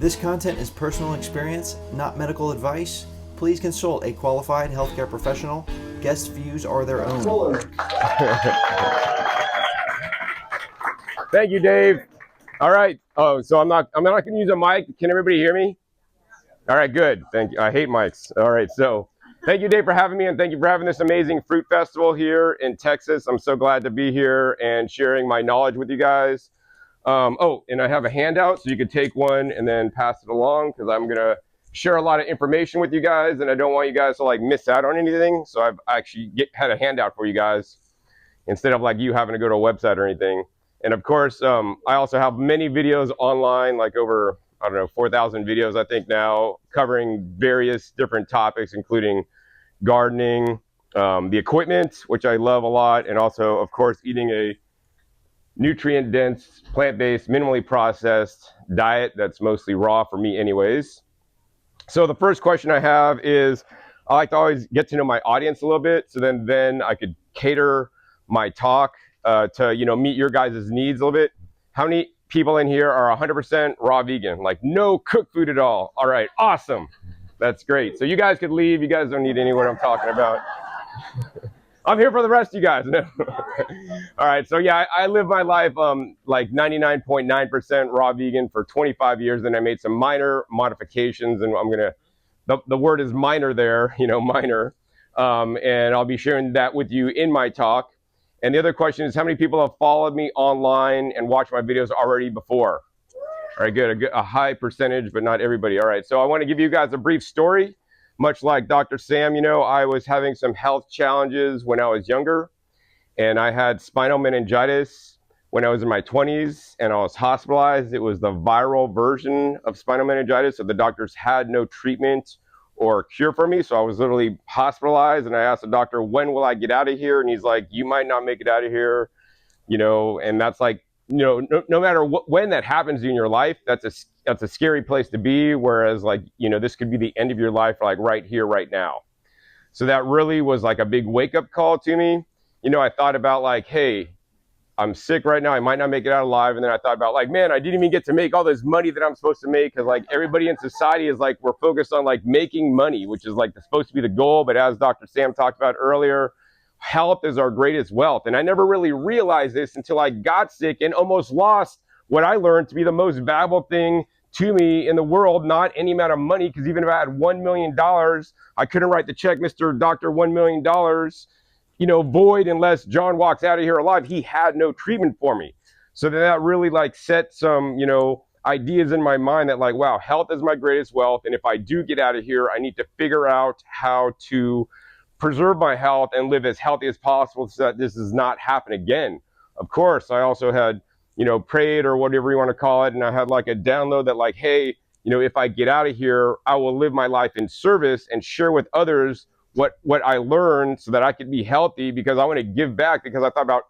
This content is personal experience, not medical advice. Please consult a qualified healthcare professional. Guest views are their own. Kohler. Thank you, Dave. All right. Oh, so I'm not going to use a mic. Can everybody hear me? All right, good. Thank you. I hate mics. All right. So thank you, Dave, for having me, and thank you for having this amazing fruit festival here in Texas. I'm so glad to be here and sharing my knowledge with you guys. Oh, and I have a handout, so you could take one and then pass it along, because I'm going to share a lot of information with you guys, and I don't want you guys to like miss out on anything. So I've actually had a handout for you guys instead of like you having to go to a website or anything. And of course, I also have many videos online, like over, I don't know, 4,000 videos, I think now, covering various different topics, including gardening, the equipment, which I love a lot, and also, of course, eating a nutrient-dense, plant-based, minimally processed diet that's mostly raw for me anyways. So the first question I have is, I like to always get to know my audience a little bit, so then I could cater my talk to, you know, meet your guys' needs a little bit. How many people in here are 100% raw vegan, like no cooked food at all? All right, awesome. That's great. So you guys could leave. You guys don't need any what I'm talking about. I'm here for the rest of you guys. No. All right, so yeah, I live my life like 99.9% raw vegan for 25 years. Then I made some minor modifications, and I'm gonna, the word is minor there, you know, minor. And I'll be sharing that with you in my talk. And the other question is, how many people have followed me online and watched my videos already before? All right, good, a high percentage, but not everybody. All right, so I want to give you guys a brief story. Much like Dr. Sam, you know, I was having some health challenges when I was younger, and I had spinal meningitis when I was in my 20s, and I was hospitalized. It was the viral version of spinal meningitis, so the doctors had no treatment or cure for me, so I was literally hospitalized, and I asked the doctor, when will I get out of here? And he's like, you might not make it out of here, you know, and that's like, you know, no matter when that happens in your life, that's a scary place to be. Whereas, like, you know, this could be the end of your life, like right here, right now. So that really was like a big wake up call to me. You know, I thought about like, hey, I'm sick right now. I might not make it out alive. And then I thought about like, man, I didn't even get to make all this money that I'm supposed to make. Cause like everybody in society is like, we're focused on like making money, which is like supposed to be the goal. But as Dr. Sam talked about earlier, health is our greatest wealth. And I never really realized this until I got sick and almost lost what I learned to be the most valuable thing to me in the world, not any amount of money, because even if I had $1 million, I couldn't write the check, Mr. Doctor, $1 million, you know, void unless John walks out of here alive. He had no treatment for me. So that really like set some, you know, ideas in my mind that like, wow, health is my greatest wealth. And if I do get out of here, I need to figure out how to preserve my health and live as healthy as possible so that this does not happen again. Of course, I also had, you know, prayed or whatever you want to call it. And I had like a download that like, hey, you know, if I get out of here, I will live my life in service and share with others what I learned so that I could be healthy, because I want to give back. Because I thought about,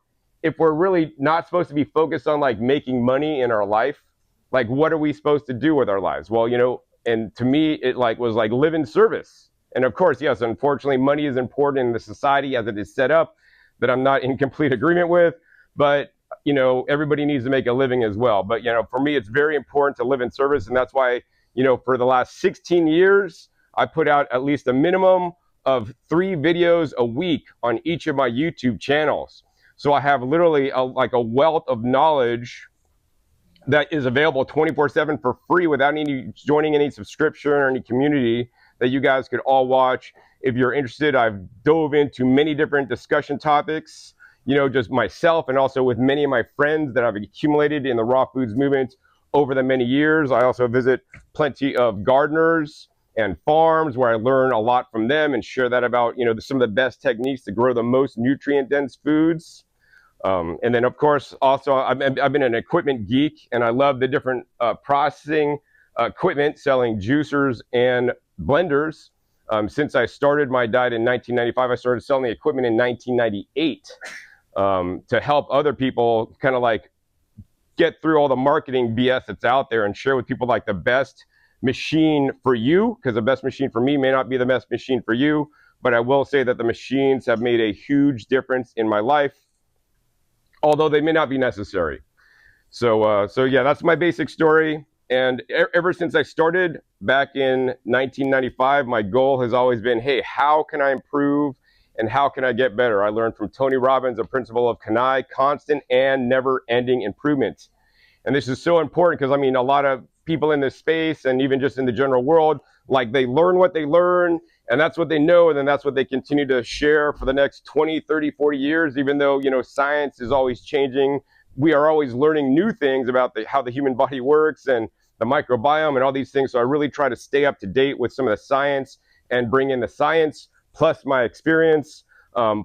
if we're really not supposed to be focused on like making money in our life, like what are we supposed to do with our lives? Well, you know, and to me, it like was like live in service. And of course, yes, unfortunately, money is important in the society as it is set up that I'm not in complete agreement with. But, you know, everybody needs to make a living as well. But, you know, for me, it's very important to live in service. And that's why, you know, for the last 16 years, I put out at least a minimum of 3 videos a week on each of my YouTube channels. So I have literally like a wealth of knowledge that is available 24/7 for free without joining any subscription or any community that you guys could all watch. If you're interested, I've dove into many different discussion topics, you know, just myself and also with many of my friends that I've accumulated in the raw foods movement over the many years. I also visit plenty of gardeners and farms where I learn a lot from them and share that about, you know, some of the best techniques to grow the most nutrient dense foods. And then of course, also I've been an equipment geek, and I love the different processing equipment, selling juicers and blenders. Since I started my diet in 1995, I started selling the equipment in 1998 to help other people kind of like get through all the marketing BS that's out there and share with people like the best machine for you, because the best machine for me may not be the best machine for you. But I will say that the machines have made a huge difference in my life, although they may not be necessary. So yeah, that's my basic story. And ever since I started back in 1995, my goal has always been, hey, how can I improve and how can I get better? I learned from Tony Robbins, the principle of CANI, constant and never-ending improvement. And this is so important because, I mean, a lot of people in this space and even just in the general world, like they learn what they learn and that's what they know. And then that's what they continue to share for the next 20, 30, 40 years, even though, you know, science is always changing. We are always learning new things about how the human body works and the microbiome and all these things. So I really try to stay up to date with some of the science and bring in the science plus my experience,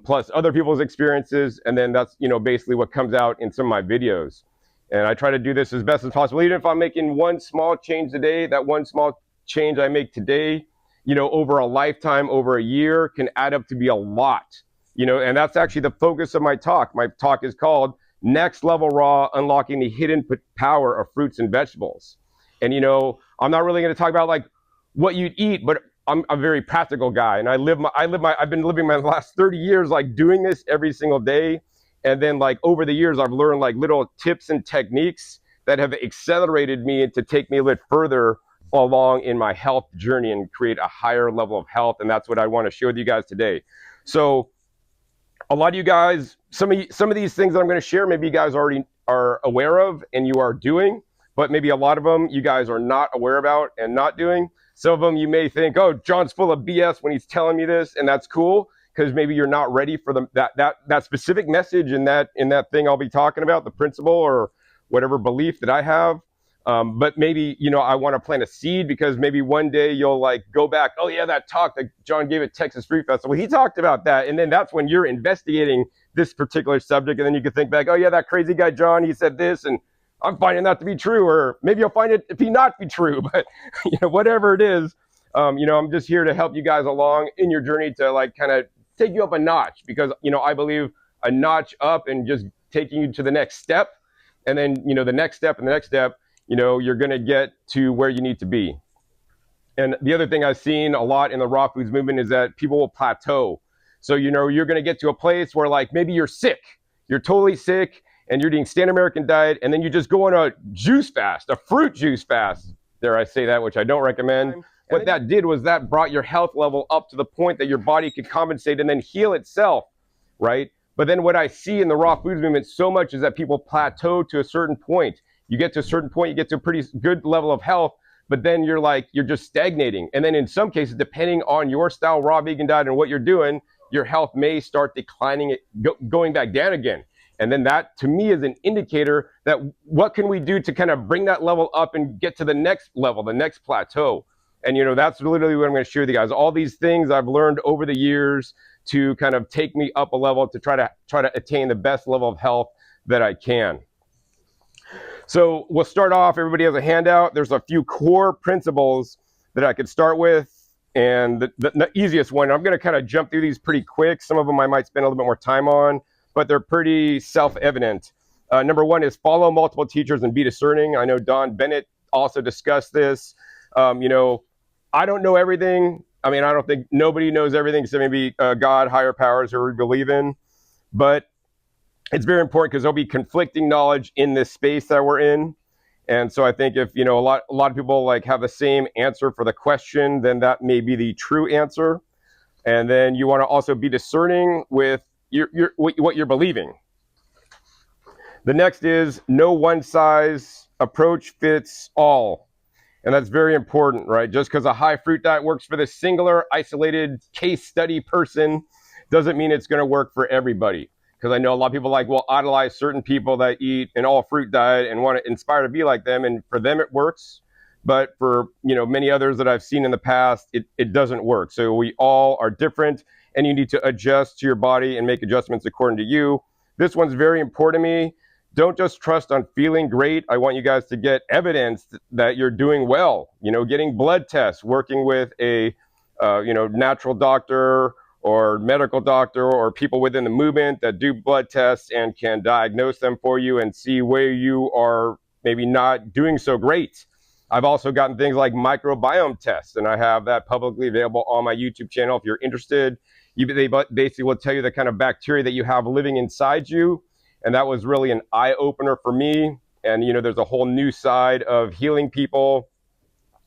plus other people's experiences. And then that's, you know, basically what comes out in some of my videos. And I try to do this as best as possible. Even if I'm making one small change today, that one small change I make today, you know, over a lifetime, over a year, can add up to be a lot. You know, and that's actually the focus of my talk. My talk is called Next Level Raw, Unlocking the Hidden Power of Fruits and Vegetables. And, you know, I'm not really going to talk about like what you'd eat, but I'm a very practical guy. And I've been living my last 30 years like doing this every single day. And then like over the years, I've learned like little tips and techniques that have accelerated me to take me a little further along in my health journey and create a higher level of health. And that's what I want to share with you guys today. So a lot of you guys, some of these things that I'm going to share, maybe you guys already are aware of and you are doing, but maybe a lot of them you guys are not aware about and not doing. Some of them you may think, oh, John's full of BS when he's telling me this, and that's cool because maybe you're not ready for that specific message in that thing I'll be talking about, the principle or whatever belief that I have. But maybe, you know, I want to plant a seed because maybe one day you'll like go back, oh yeah, that talk that John gave at Texas Fruit Festival, he talked about that. And then that's when you're investigating this particular subject. And then you can think back, oh yeah, that crazy guy, John, he said this, and I'm finding that to be true. Or maybe you'll find it to be not be true, but you know, whatever it is, you know, I'm just here to help you guys along in your journey to like kind of take you up a notch because, you know, I believe a notch up and just taking you to the next step. And then, you know, the next step and the next step, you know, you're going to get to where you need to be. And the other thing I've seen a lot in the raw foods movement is that people will plateau. So, you know, you're going to get to a place where like maybe you're sick, you're totally sick and you're eating standard American diet. And then you just go on a juice fast, a fruit juice fast. Dare I say that, which I don't recommend. What that did was that brought your health level up to the point that your body could compensate and then heal itself, right? But then what I see in the raw foods movement so much is that people plateau to a certain point. You get to a certain point, you get to a pretty good level of health, but then you're just stagnating. And then in some cases, depending on your style raw vegan diet and what you're doing, your health may start declining, going back down again. And then that to me is an indicator that what can we do to kind of bring that level up and get to the next level, the next plateau. And you know, that's literally what I'm going to share with you guys. All these things I've learned over the years to kind of take me up a level to try to attain the best level of health that I can. So we'll start off, everybody has a handout. There's a few core principles that I could start with. And the easiest one, I'm going to kind of jump through these pretty quick. Some of them I might spend a little bit more time on, but they're pretty self-evident. Number one is follow multiple teachers and be discerning. I know Don Bennett also discussed this. You know, I don't know everything. I mean, I don't think nobody knows everything except maybe God, higher powers, who we believe in. But it's very important because there'll be conflicting knowledge in this space that we're in. And so I think if, you know, a lot of people like have the same answer for the question, then that may be the true answer. And then you want to also be discerning with what you're believing. The next is no one size approach fits all. And that's very important, right? Just because a high fruit diet works for the singular, isolated case study person doesn't mean it's going to work for everybody. Because I know a lot of people like will idolize certain people that eat an all fruit diet and want to inspire to be like them. And for them, it works. But for, you know, many others that I've seen in the past, it doesn't work. So we all are different and you need to adjust to your body and make adjustments according to you. This one's very important to me. Don't just trust on feeling great. I want you guys to get evidence that you're doing well. You know, getting blood tests, working with a, you know, natural doctor or medical doctor or people within the movement that do blood tests and can diagnose them for you and see where you are maybe not doing so great. I've also gotten things like microbiome tests, and I have that publicly available on my YouTube channel. If you're interested, they basically will tell you the kind of bacteria that you have living inside you. And that was really an eye-opener for me. And, you know, there's a whole new side of healing people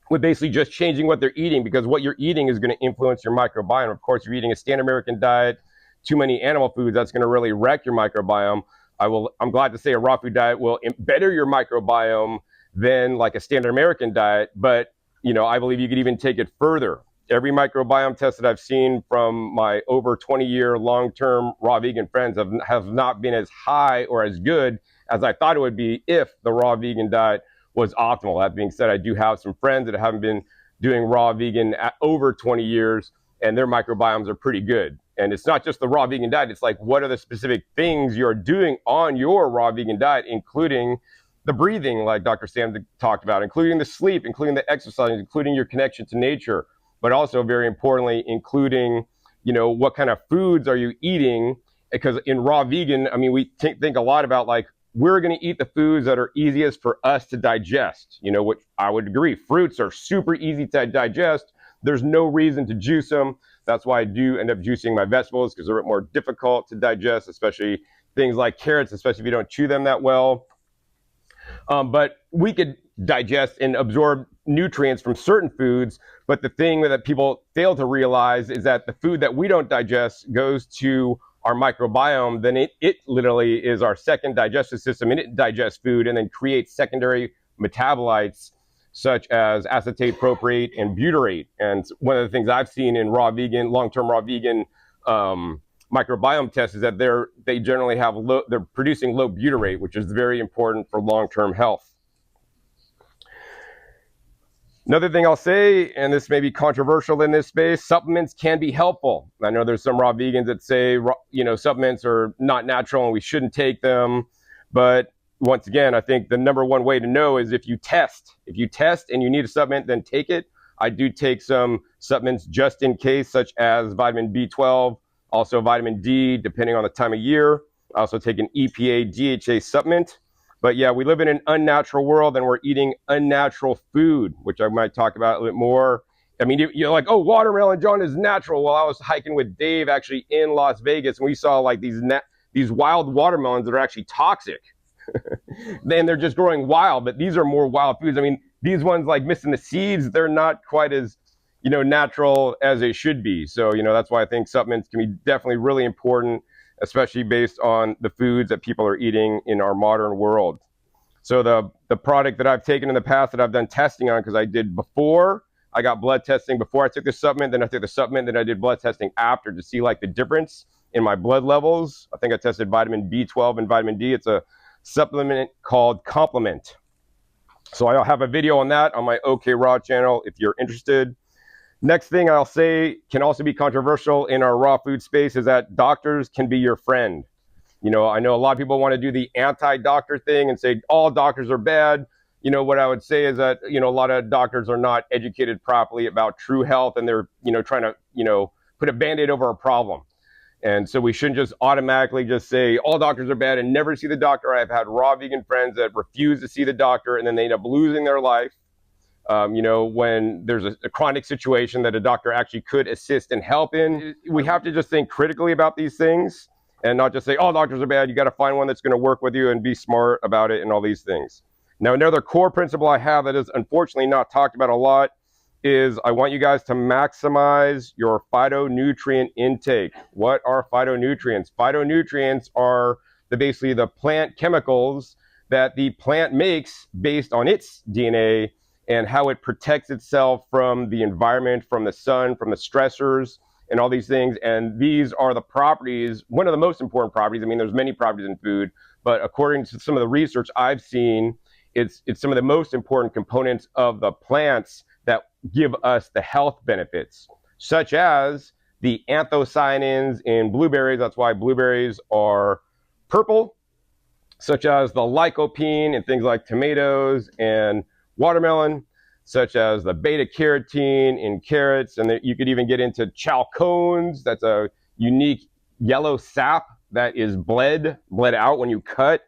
with basically just changing what they're eating, because what you're eating is going to influence your microbiome. Of course, if you're eating a standard American diet, too many animal foods, that's going to really wreck your microbiome. I'm glad to say a raw food diet will better your microbiome than like a standard American diet. But, you know, I believe you could even take it further. Every microbiome test that I've seen from my over 20-year long-term raw vegan friends have not been as high or as good as I thought it would be if the raw vegan diet was optimal. That being said, I do have some friends that haven't been doing raw vegan at over 20 years, and their microbiomes are pretty good. And it's not just the raw vegan diet. It's like, what are the specific things you're doing on your raw vegan diet, including the breathing, like Dr. Sam talked about, including the sleep, including the exercise, including your connection to nature, but also very importantly, including, you know, what kind of foods are you eating? Because in raw vegan, I mean, we think a lot about like, we're going to eat the foods that are easiest for us to digest, you know, which I would agree. Fruits are super easy to digest. There's no reason to juice them. That's why I do end up juicing my vegetables, because they're a bit more difficult to digest, especially things like carrots, especially if you don't chew them that well. But we could digest and absorb nutrients from certain foods. But the thing that people fail to realize is that the food that we don't digest goes to our microbiome. Then it literally is our second digestive system, and it digests food and then creates secondary metabolites such as acetate, propionate, and butyrate. And one of the things I've seen in raw vegan, long-term raw vegan microbiome tests is that they generally have they're producing low butyrate, which is very important for long-term health. Another thing I'll say, and this may be controversial in this space, supplements can be helpful. I know there's some raw vegans that say, you know, supplements are not natural and we shouldn't take them. But once again, I think the number one way to know is if you test. If you test and you need a supplement, then take it. I do take some supplements just in case, such as vitamin B12, also vitamin D, depending on the time of year. I also take an EPA DHA supplement. But yeah, we live in an unnatural world and we're eating unnatural food, which I might talk about a little bit more. I mean, you're like, oh, watermelon, John, is natural. Well, I was hiking with Dave actually in Las Vegas, and we saw like these wild watermelons that are actually toxic. Then they're just growing wild, but these are more wild foods. I mean, these ones like missing the seeds, they're not quite as, you know, natural as they should be. So, you know, that's why I think supplements can be definitely really important, especially based on the foods that people are eating in our modern world. So the product that I've taken in the past that I've done testing on, because I did before, I got blood testing before I took the supplement, then I took the supplement, then I did blood testing after to see like the difference in my blood levels. I think I tested vitamin B12 and vitamin D. It's a supplement called Complement. So I'll have a video on that on my OK Raw channel if you're interested. Next thing I'll say can also be controversial in our raw food space is that doctors can be your friend. You know, I know a lot of people want to do the anti-doctor thing and say all doctors are bad. You know, what I would say is that, you know, a lot of doctors are not educated properly about true health, and they're, you know, trying to, you know, put a Band-Aid over a problem. And so we shouldn't just automatically just say all doctors are bad and never see the doctor. I've had raw vegan friends that refuse to see the doctor and then they end up losing their life. You know, when there's a chronic situation that a doctor actually could assist and help in. We have to just think critically about these things and not just say, oh, doctors are bad. You got to find one that's going to work with you and be smart about it and all these things. Now, another core principle I have that is unfortunately not talked about a lot is I want you guys to maximize your phytonutrient intake. What are phytonutrients? Phytonutrients are basically the plant chemicals that the plant makes based on its DNA and how it protects itself from the environment, from the sun, from the stressors, and all these things. And these are the properties, one of the most important properties. I mean, there's many properties in food, but according to some of the research I've seen, it's some of the most important components of the plants that give us the health benefits, such as the anthocyanins in blueberries. That's why blueberries are purple, such as the lycopene in things like tomatoes and watermelon, such as the beta carotene in carrots. And you could even get into chalcones. That's a unique yellow sap that is bled out when you cut.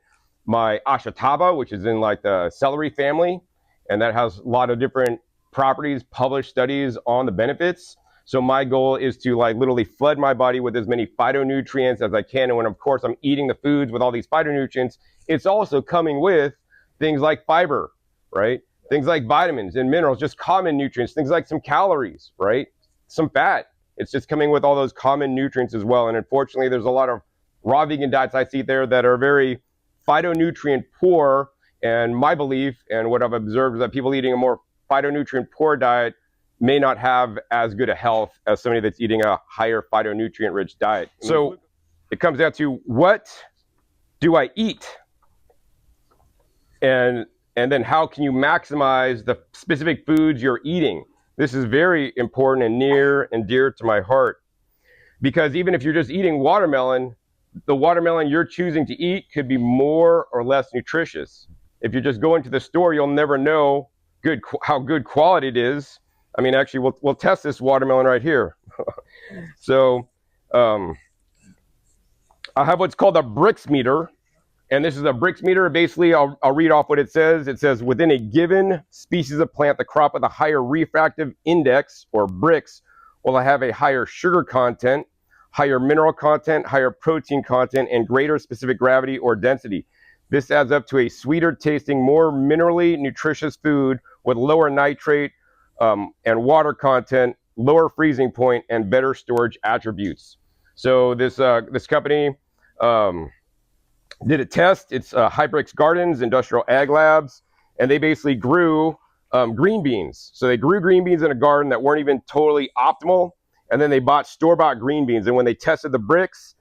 My ashitaba, which is in like the celery family, and that has a lot of different properties, published studies on the benefits. So my goal is to like literally flood my body with as many phytonutrients as I can. And when, of course, I'm eating the foods with all these phytonutrients, it's also coming with things like fiber, right? Things like vitamins and minerals, just common nutrients, things like some calories, right? Some fat. It's just coming with all those common nutrients as well. And unfortunately, there's a lot of raw vegan diets I see there that are very phytonutrient poor. And my belief and what I've observed is that people eating a more phytonutrient poor diet may not have as good a health as somebody that's eating a higher phytonutrient rich diet. So it comes down to, what do I eat? And then how can you maximize the specific foods you're eating? This is very important and near and dear to my heart, because even if you're just eating watermelon, the watermelon you're choosing to eat could be more or less nutritious. If you're just going to the store, you'll never know how good quality it is. I mean, actually, we'll test this watermelon right here. So I have what's called a Brix meter. And this is a Brix meter. Basically, I'll read off what it says. It says, within a given species of plant, the crop with a higher refractive index, or Brix, will have a higher sugar content, higher mineral content, higher protein content, and greater specific gravity or density. This adds up to a sweeter tasting, more minerally nutritious food with lower nitrate and water content, lower freezing point, and better storage attributes. So this company did a test. It's Brix Gardens, Industrial Ag Labs, and they basically grew green beans. So they grew green beans in a garden that weren't even totally optimal, and then they bought store-bought green beans. And when they tested the Brix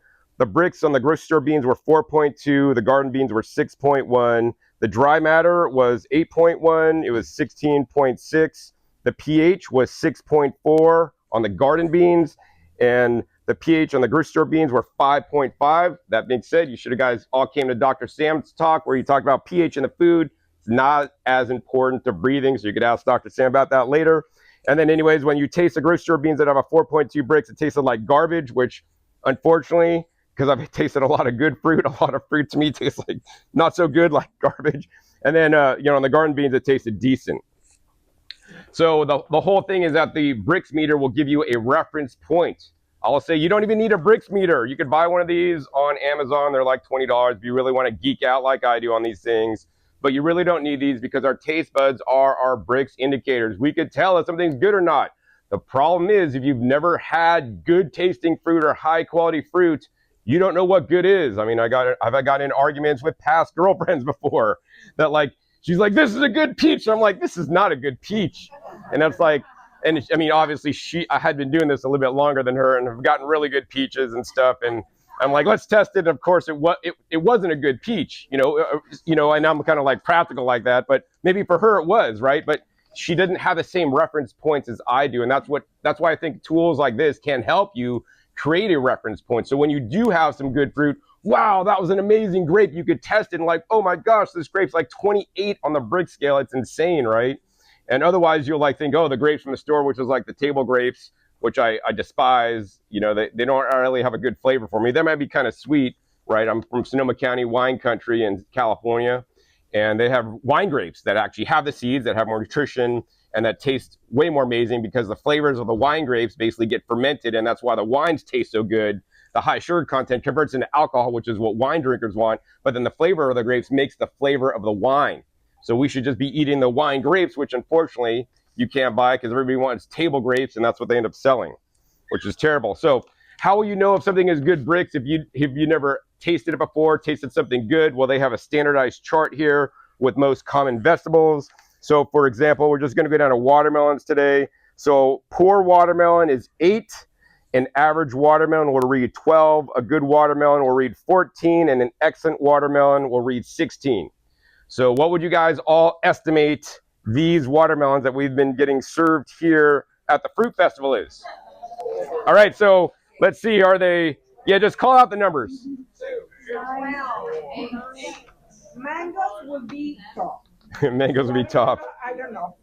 on the grocery store beans were 4.2, the garden beans were 6.1, the dry matter was 8.1, it was 16.6, the pH was 6.4 on the garden beans, and the pH on the grocery store beans were 5.5. That being said, you should have guys all came to Dr. Sam's talk where he talked about pH in the food. It's not as important to breathing, so you could ask Dr. Sam about that later. And then anyways, when you taste the grocery store beans that have a 4.2 Brix, it tasted like garbage, which unfortunately, because I've tasted a lot of good fruit, a lot of fruit to me tastes like not so good, like garbage. And then, on the garden beans, it tasted decent. So the whole thing is that the Brix meter will give you a reference point. I'll say you don't even need a Brix meter. You could buy one of these on Amazon. They're like $20 if you really want to geek out like I do on these things. But you really don't need these because our taste buds are our Brix indicators. We could tell if something's good or not. The problem is, if you've never had good tasting fruit or high quality fruit, you don't know what good is. I mean, I've got in arguments with past girlfriends before that, like, she's like, this is a good peach. I'm like, this is not a good peach. And that's like, and I mean, obviously I had been doing this a little bit longer than her and have gotten really good peaches and stuff. And I'm like, let's test it. And of course it wasn't a good peach, and I'm kind of like practical like that, but maybe for her it was, right? But she didn't have the same reference points as I do. And that's why I think tools like this can help you create a reference point. So when you do have some good fruit, wow, that was an amazing grape. You could test it and like, oh my gosh, this grape's like 28 on the Brix scale. It's insane, right? And otherwise you'll like think, oh, the grapes from the store, which is like the table grapes, which I despise, they don't really have a good flavor for me. They might be kind of sweet, right? I'm from Sonoma County, wine country in California, and they have wine grapes that actually have the seeds, that have more nutrition, and that taste way more amazing because the flavors of the wine grapes basically get fermented, and that's why the wines taste so good. The high sugar content converts into alcohol, which is what wine drinkers want, but then the flavor of the grapes makes the flavor of the wine. So we should just be eating the wine grapes, which unfortunately you can't buy because everybody wants table grapes, and that's what they end up selling, which is terrible. So how will you know if something is good Brix if you never tasted it before, tasted something good? Well, they have a standardized chart here with most common vegetables. So for example, we're just going to go down to watermelons today. So poor watermelon is 8. An average watermelon will read 12. A good watermelon will read 14. And an excellent watermelon will read 16. So what would you guys all estimate these watermelons that we've been getting served here at the fruit festival is? All right, so let's see, are they, just call out the numbers. 12, 8. Mangoes will be top. Mangoes will be top. I don't know.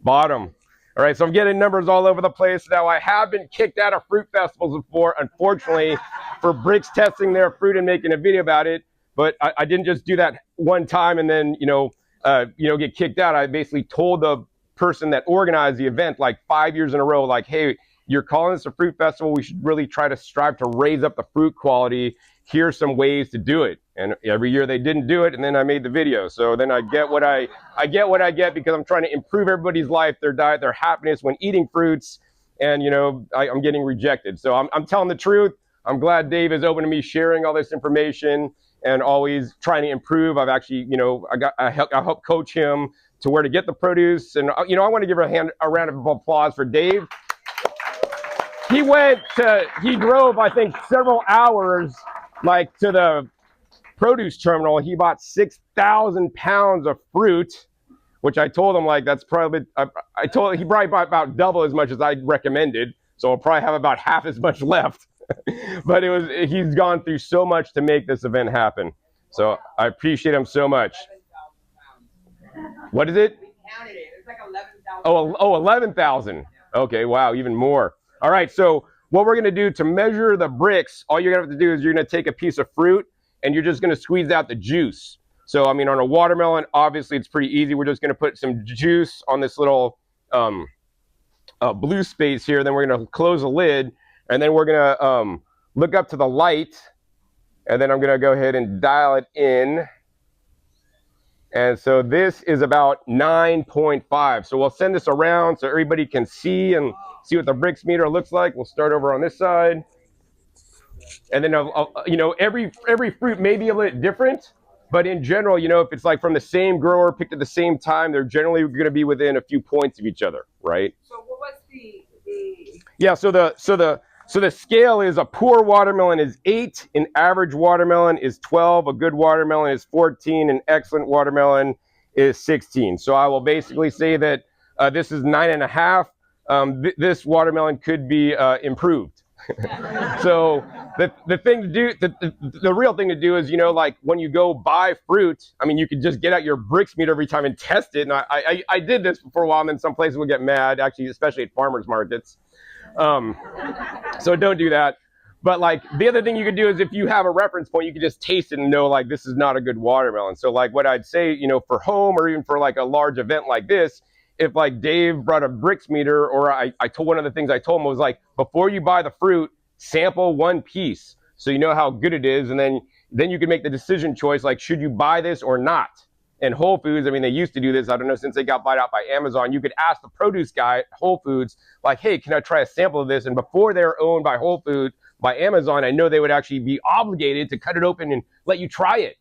Bottom. All right, so I'm getting numbers all over the place. Now, I have been kicked out of fruit festivals before, unfortunately, for Brix testing their fruit and making a video about it. But I didn't just do that one time and then, get kicked out. I basically told the person that organized the event like 5 years in a row, like, hey, you're calling this a fruit festival. We should really try to strive to raise up the fruit quality. here's some ways to do it. And every year they didn't do it, and then I made the video. So then I get what I get because I'm trying to improve everybody's life, their diet, their happiness when eating fruits. And you know, I'm getting rejected. So I'm telling the truth. I'm glad Dave is open to me sharing all this information and always trying to improve. I've actually, you know, I help coach him to where to get the produce. And you know, I want to give a round of applause for Dave. He drove, I think, several hours, like, to the produce terminal. He bought 6,000 pounds of fruit, which I told him, like, that's probably, I told him he probably bought about double as much as I recommended. So I'll probably have about half as much left. But he's gone through so much to make this event happen. So I appreciate him so much. What is it? We counted it. It's like 11,000. Oh, 11,000. Okay, wow, even more. All right, so what we're gonna do to measure the Brix, all you're gonna have to do is you're gonna take a piece of fruit and you're just gonna squeeze out the juice. So, I mean, on a watermelon, obviously it's pretty easy. We're just gonna put some juice on this little blue space here. Then we're gonna close the lid, and then we're gonna look up to the light, and then I'm gonna go ahead and dial it in. And so this is about 9.5. So we'll send this around so everybody can see and see what the Brix meter looks like. We'll start over on this side. And then, you know, every fruit may be a little bit different, but in general, you know, if it's like from the same grower, picked at the same time, they're generally going to be within a few points of each other, right? So what was the? Yeah, so the scale is a poor watermelon is 8, an average watermelon is 12, a good watermelon is 14, an excellent watermelon is 16. So I will basically say that this is 9.5. This watermelon could be improved. So the thing to do, the real thing to do is, you know, like when you go buy fruit, I mean, you could just get out your Brix meter every time and test it. And I did this for a while, and then some places would get mad, actually, especially at farmers markets. So don't do that. But like the other thing you could do is if you have a reference point, you can just taste it and know like this is not a good watermelon. So like what I'd say, you know, for home or even for like a large event like this, if like Dave brought a Brix meter, or I told one of the things I told him was like, before you buy the fruit, sample one piece so you know how good it is, and then you can make the decision choice like, should you buy this or not? And Whole Foods, I mean, they used to do this, I don't know, since they got bought out by Amazon, you could ask the produce guy at Whole Foods, like, hey, can I try a sample of this? And before they're owned by Whole Foods, by Amazon, I know they would actually be obligated to cut it open and let you try it.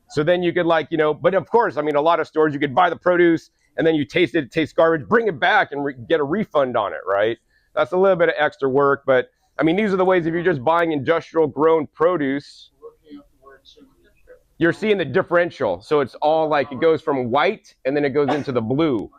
So then you could like, you know, but of course, I mean, a lot of stores, you could buy the produce and then you taste it, it tastes garbage, bring it back and get a refund on it, right? That's a little bit of extra work, but I mean, these are the ways if you're just buying industrial grown produce, you're seeing the differential. So it's all like, it goes from white and then it goes into the blue.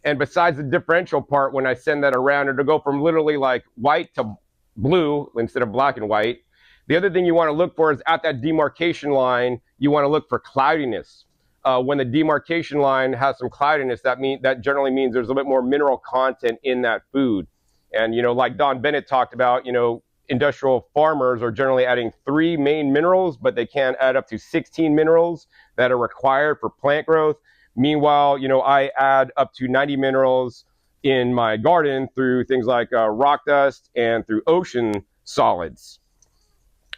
And besides the differential part, when I send that around, it'll go from literally like white to blue instead of black and white. The other thing you want to look for is at that demarcation line, you want to look for cloudiness. When the demarcation line has some cloudiness, that generally means there's a little bit more mineral content in that food. And, you know, like Don Bennett talked about, you know, industrial farmers are generally adding 3 main minerals, but they can add up to 16 minerals that are required for plant growth. Meanwhile, you know, I add up to 90 minerals in my garden through things like rock dust and through ocean solids.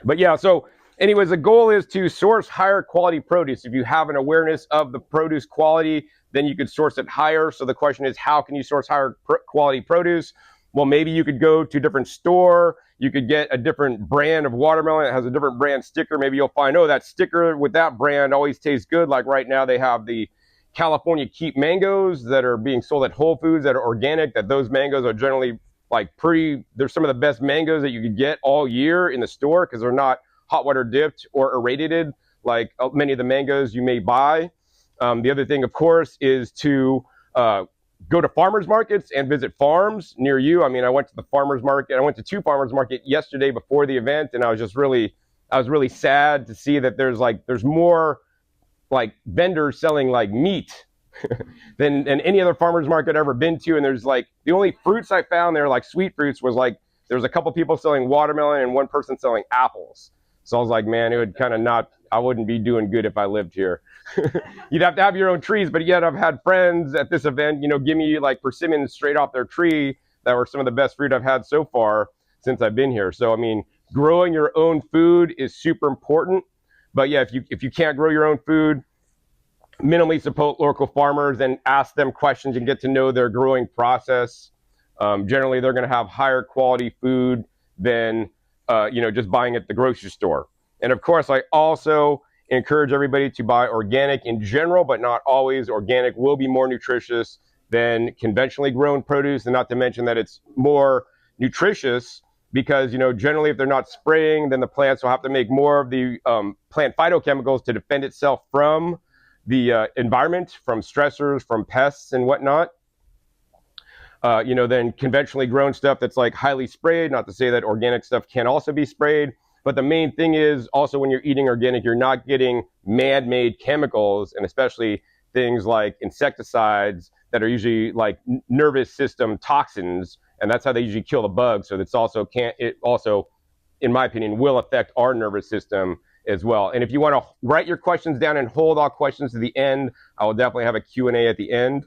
But yeah, so anyways, the goal is to source higher quality produce. If you have an awareness of the produce quality, then you could source it higher. So the question is, how can you source higher quality produce? Well, maybe you could go to a different store. You could get a different brand of watermelon that has a different brand sticker. Maybe you'll find, oh, that sticker with that brand always tastes good. Like right now they have the California Keep mangoes that are being sold at Whole Foods that are organic, that those mangoes are generally like they're some of the best mangoes that you could get all year in the store because they're not hot water dipped or irradiated like many of the mangoes you may buy. The other thing, of course, is to go to farmers markets and visit farms near you. I mean, I went to the farmers market. I went to 2 farmers market yesterday before the event, and I was really sad to see that there's more like vendors selling like meat than any other farmers market I've ever been to. And there's like, the only fruits I found there, like sweet fruits, was like, there was a couple people selling watermelon and one person selling apples. So I was like, man, it would kind of I wouldn't be doing good if I lived here. You'd have to have your own trees, but yet I've had friends at this event, you know, give me like persimmons straight off their tree that were some of the best fruit I've had so far since I've been here. So, I mean, growing your own food is super important. But yeah, if you can't grow your own food, minimally support local farmers and ask them questions and get to know their growing process. Generally, they're going to have higher quality food than just buying at the grocery store. And of course, I also encourage everybody to buy organic in general, but not always. Organic will be more nutritious than conventionally grown produce, and not to mention that it's more nutritious because, generally if they're not spraying, then the plants will have to make more of the plant phytochemicals to defend itself from the environment, from stressors, from pests and whatnot. Than conventionally grown stuff that's like highly sprayed. Not to say that organic stuff can also be sprayed, but the main thing is also when you're eating organic, you're not getting man-made chemicals, and especially things like insecticides that are usually like nervous system toxins, and that's how they usually kill the bugs. So it also, in my opinion, will affect our nervous system as well. And if you want to write your questions down and hold all questions to the end, I will definitely have a Q&A at the end.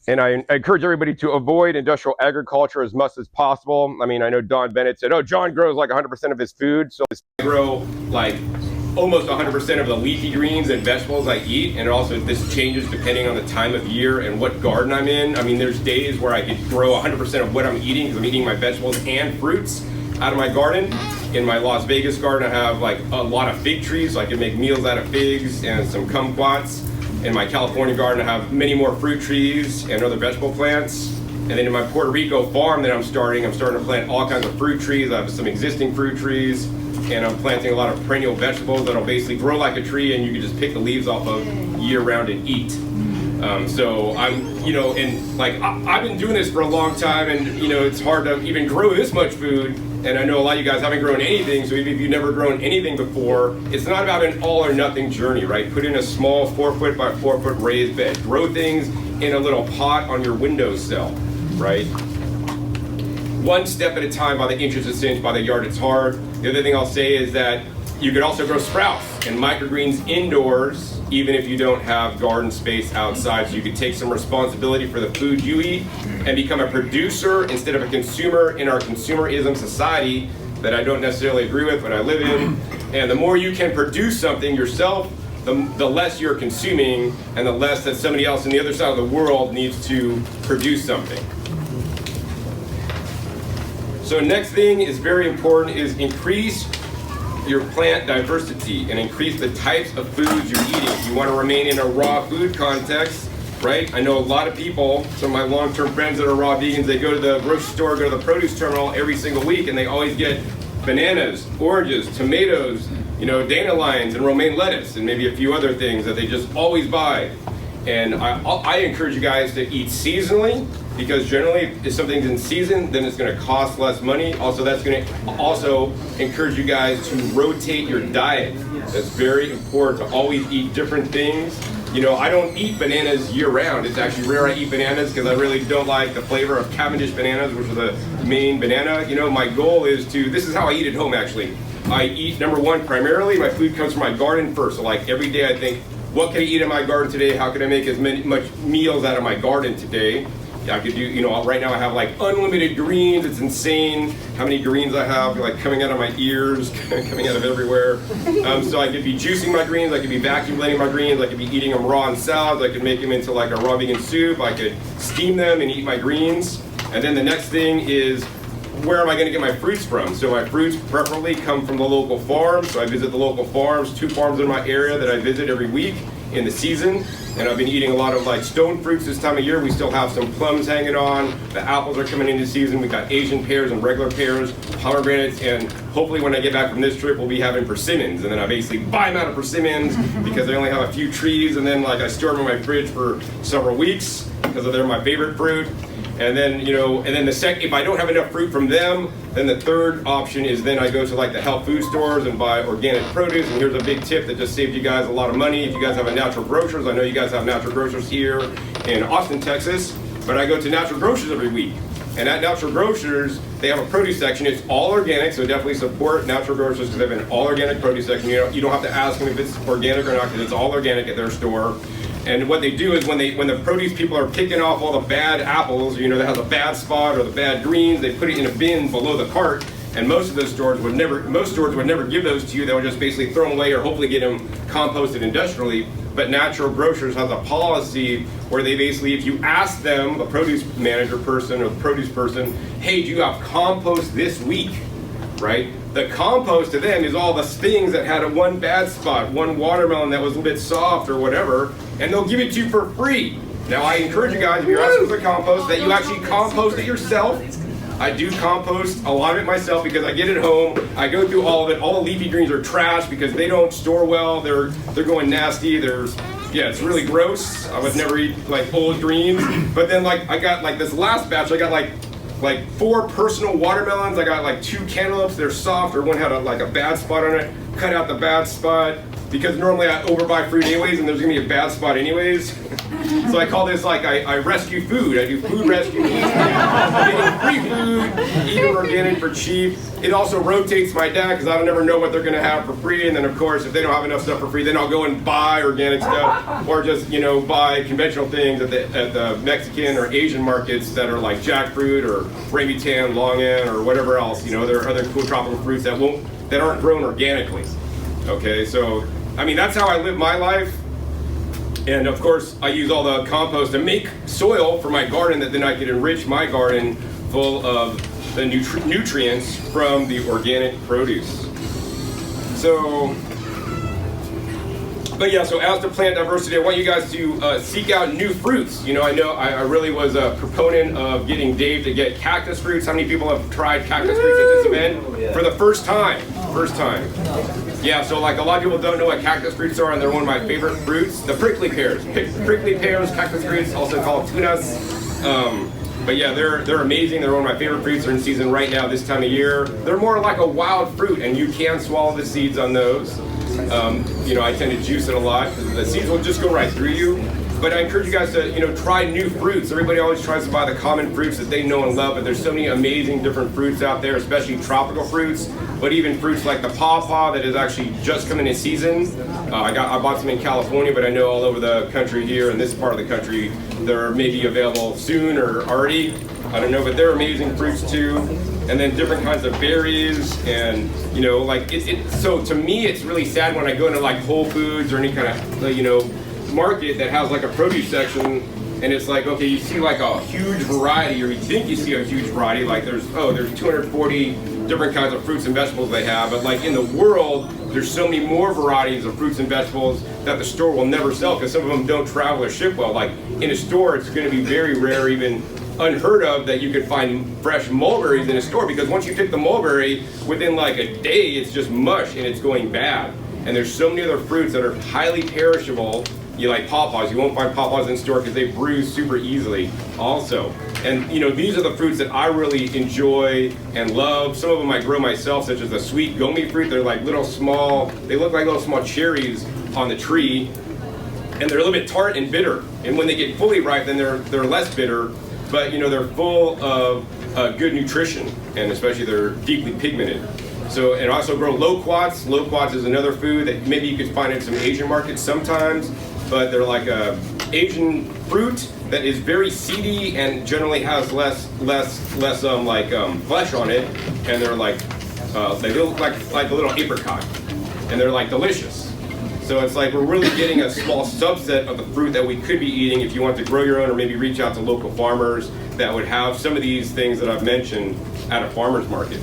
And I encourage everybody to avoid industrial agriculture as much as possible. I mean, I know Don Bennett said, oh, John grows like 100% of his food. So I grow like almost 100% of the leafy greens and vegetables I eat. And also this changes depending on the time of year and what garden I'm in. I mean, there's days where I could grow 100% of what I'm eating because I'm eating my vegetables and fruits out of my garden. In my Las Vegas garden, I have like a lot of fig trees, so I can make meals out of figs and some kumquats. In my California garden, I have many more fruit trees and other vegetable plants. And then in my Puerto Rico farm that I'm starting to plant all kinds of fruit trees. I have some existing fruit trees, and I'm planting a lot of perennial vegetables that'll basically grow like a tree, and you can just pick the leaves off of year round and eat. So I'm, and like I've been doing this for a long time, and it's hard to even grow this much food. And I know a lot of you guys haven't grown anything, so even if you've never grown anything before, it's not about an all or nothing journey, right? Put in a small 4-foot by 4-foot raised bed. Grow things in a little pot on your windowsill, right? One step at a time, by the inches a cinch, by the yard it's hard. The other thing I'll say is that you could also grow sprouts and microgreens indoors, even if you don't have garden space outside. So you could take some responsibility for the food you eat and become a producer instead of a consumer in our consumerism society that I don't necessarily agree with, but I live in. And the more you can produce something yourself, the less you're consuming, and the less that somebody else on the other side of the world needs to produce something. So next thing is very important is increase your plant diversity and increase the types of foods you're eating. If you want to remain in a raw food context, right? I know a lot of people, some of my long-term friends that are raw vegans, they go to the grocery store, go to the produce terminal every single week, and they always get bananas, oranges, tomatoes, dandelions and romaine lettuce, and maybe a few other things that they just always buy. And I encourage you guys to eat seasonally, because generally if something's in season, then it's going to cost less money. Also, that's going to also encourage you guys to rotate your diet. That's very important, to always eat different things. I don't eat bananas year round. It's actually rare I eat bananas because I really don't like the flavor of Cavendish bananas, which are the main banana. My goal is this is how I eat at home actually. I eat, number one, primarily my food comes from my garden first. So like every day I think, what can I eat in my garden today? How can I make as much meals out of my garden today? I could do, right now I have like unlimited greens. It's insane how many greens I have, like coming out of my ears, coming out of everywhere. So I could be juicing my greens, I could be vacuum blending my greens, I could be eating them raw in salads, I could make them into like a raw vegan soup, I could steam them and eat my greens. And then the next thing is, where am I going to get my fruits from? So my fruits preferably come from the local farms. So I visit the local farms, 2 farms in my area that I visit every week in the season. And I've been eating a lot of like stone fruits this time of year. We still have some plums hanging on. The apples are coming into season. We got Asian pears and regular pears, pomegranates, and hopefully when I get back from this trip, we'll be having persimmons. And then I basically buy them out of persimmons because I only have a few trees. And then like I store them in my fridge for several weeks because they're my favorite fruit. And then, if I don't have enough fruit from them, then the third option is then I go to like the health food stores and buy organic produce. And here's a big tip that just saved you guys a lot of money. If you guys have a natural grocers, I know you guys have natural grocers here in Austin, Texas, but I go to natural grocers every week. And at natural grocers, they have a produce section. It's all organic, so definitely support natural grocers because they have an all organic produce section. You don't have to ask them if it's organic or not because it's all organic at their store. And what they do is when the produce people are picking off all the bad apples, you know, that has a bad spot or the bad greens, they put it in a bin below the cart. And most of those stores would never give those to you. They would just basically throw them away or hopefully get them composted industrially. But Natural Grocers has a policy where they basically, if you ask them, the produce manager person or the produce person, hey, do you have compost this week, right? The compost to them is all the things that had one bad spot, one watermelon that was a bit soft or whatever, and they'll give it to you for free. Now I encourage you guys, if you're asking for compost, that you actually compost it yourself. I do compost a lot of it myself because I get it home, I go through all of it. All the leafy greens are trash because they don't store well, they're going nasty, yeah, it's really gross. I would never eat like old greens. But then like I got like this last batch, I got like 4 personal watermelons, I got like 2 cantaloupes, they're soft, or one had like a bad spot on it, cut out the bad spot, because normally I overbuy fruit anyways and there's gonna be a bad spot anyways. So I call this like I rescue food. I do food rescue. Getting free food, eating organic for cheap. It also rotates my dad because I don't never know what they're gonna have for free. And then of course, if they don't have enough stuff for free, then I'll go and buy organic stuff, or just buy conventional things at the Mexican or Asian markets that are like jackfruit or rambutan, longan, or whatever else. There are other cool tropical fruits that aren't grown organically. Okay, so I mean that's how I live my life. And of course, I use all the compost to make soil for my garden that then I can enrich my garden full of the nutrients from the organic produce. So, but yeah, so as to plant diversity, I want you guys to seek out new fruits. I know I really was a proponent of getting Dave to get cactus fruits. How many people have tried cactus fruits at this event? For the first time. Yeah, so like a lot of people don't know what cactus fruits are, and they're one of my favorite fruits. The prickly pears. Prickly pears, cactus fruits, also called tunas. But yeah, they're amazing. They're one of my favorite fruits. They're in season right now this time of year. They're more like a wild fruit, and you can swallow the seeds on those. I tend to juice it a lot. The seeds will just go right through you. But I encourage you guys to, try new fruits. Everybody always tries to buy the common fruits that they know and love, but there's so many amazing different fruits out there, especially tropical fruits, but even fruits like the pawpaw that is actually just coming in season. I bought some in California, but I know all over the country here, in this part of the country, they're maybe available soon or already. I don't know, but they're amazing fruits too. And then different kinds of berries, and so to me it's really sad when I go into like Whole Foods or any kind of market that has like a produce section, and it's like, okay, you see like a huge variety, or you think you see a huge variety, like there's 240 different kinds of fruits and vegetables they have, but like in the world there's so many more varieties of fruits and vegetables that the store will never sell because some of them don't travel or ship well. Like in a store it's going to be very rare, even unheard of, that you could find fresh mulberries in a store, because once you pick the mulberry, within like a day it's just mush and it's going bad. And there's so many other fruits that are highly perishable. You like pawpaws, you won't find pawpaws in store because they bruise super easily also. And these are the fruits that I really enjoy and love. Some of them I grow myself, such as the sweet gomi fruit. They're like little small, they look like little small cherries on the tree, and they're a little bit tart and bitter. And when they get fully ripe, then they're less bitter, but they're full of good nutrition, and especially they're deeply pigmented. So, and also grow loquats. Loquats is another food that maybe you could find in some Asian markets sometimes, but they're like a Asian fruit that is very seedy and generally has less flesh on it, and they're like they look like a little apricot, and they're like delicious. So it's like we're really getting a small subset of the fruit that we could be eating if you want to grow your own, or maybe reach out to local farmers that would have some of these things that I've mentioned at a farmer's market.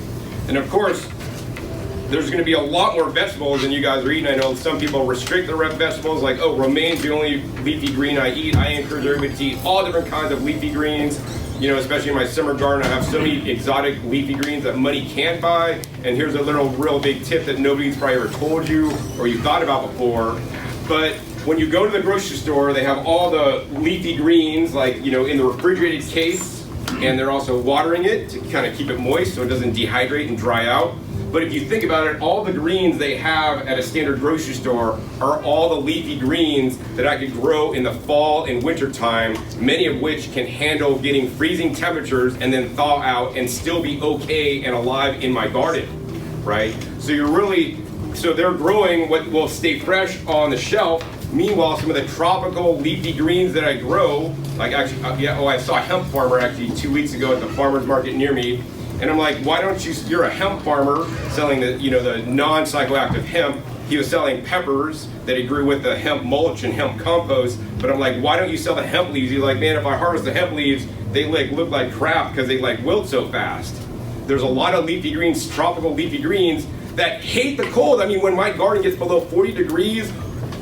And of course, there's going to be a lot more vegetables than you guys are eating. I know some people restrict their vegetables, like, oh, romaine's the only leafy green I eat. I encourage everybody to eat all different kinds of leafy greens. Especially in my summer garden, I have so many exotic leafy greens that money can't buy. And here's a real big tip that nobody's probably ever told you or you thought about before. But when you go to the grocery store, they have all the leafy greens, like, in the refrigerated case, and they're also watering it to kind of keep it moist so it doesn't dehydrate and dry out. But if you think about it, all the greens they have at a standard grocery store are all the leafy greens that I could grow in the fall and winter time, many of which can handle getting freezing temperatures and then thaw out and still be okay and alive in my garden, right? So they're growing what will stay fresh on the shelf, Meanwhile, some of the tropical leafy greens that I grow, like actually, I saw a hemp farmer actually 2 weeks ago at the farmer's market near me. And I'm like, why don't you're a hemp farmer selling the non-psychoactive hemp. He was selling peppers that he grew with the hemp mulch and hemp compost. But I'm like, why don't you sell the hemp leaves? He's like, man, if I harvest the hemp leaves, they look like crap because they wilt so fast. There's a lot of leafy greens, tropical leafy greens, that hate the cold. I mean, when my garden gets below 40 degrees,